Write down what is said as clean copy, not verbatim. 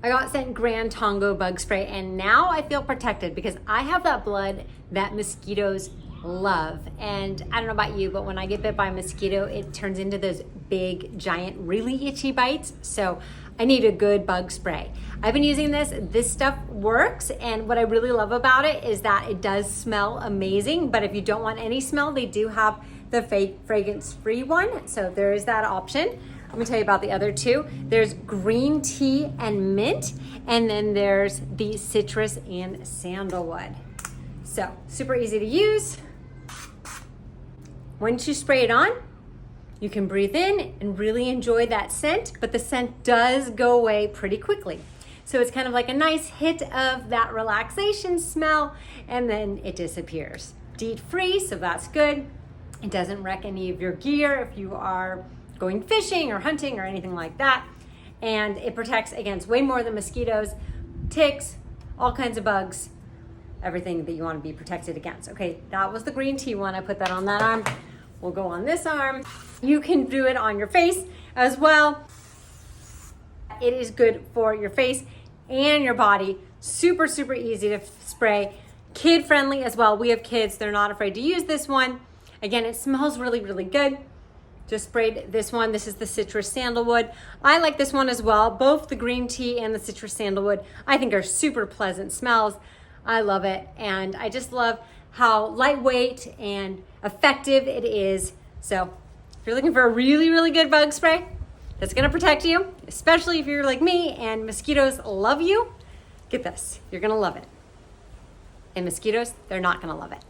I got sent Grand Tongo bug spray, and now I feel protected because I have that blood that mosquitoes love. And I don't know about you, but when I get bit by a mosquito, it turns into those big, giant, really itchy bites. So I need a good bug spray. I've been using this. This stuff works, and what I really love about it is that it does smell amazing, but if you don't want any smell, they do have the fragrance-free one. So there is that option. Let me tell you about the other two. There's green tea and mint, and then there's the citrus and sandalwood. So super easy to use. Once you spray it on, you can breathe in and really enjoy that scent, but the scent does go away pretty quickly. So it's kind of like a nice hit of that relaxation smell, and then it disappears. DEET-free, so that's good. It doesn't wreck any of your gear if you are going fishing or hunting or anything like that. And it protects against way more than mosquitoes, ticks, all kinds of bugs, everything that you want to be protected against. Okay, that was the green tea one. I put that on that arm. We'll go on this arm. You can do it on your face as well. It is good for your face and your body. Super, super easy to spray. Kid friendly as well. We have kids, they're not afraid to use this one. Again, it smells really, really good. Just sprayed this one. This is the citrus sandalwood. I like this one as well. Both the green tea and the citrus sandalwood, I think, are super pleasant smells. I love it. And I just love how lightweight and effective it is. So if you're looking for a really, really good bug spray that's gonna protect you, especially if you're like me and mosquitoes love you, get this. You're gonna love it. And mosquitoes, they're not gonna love it.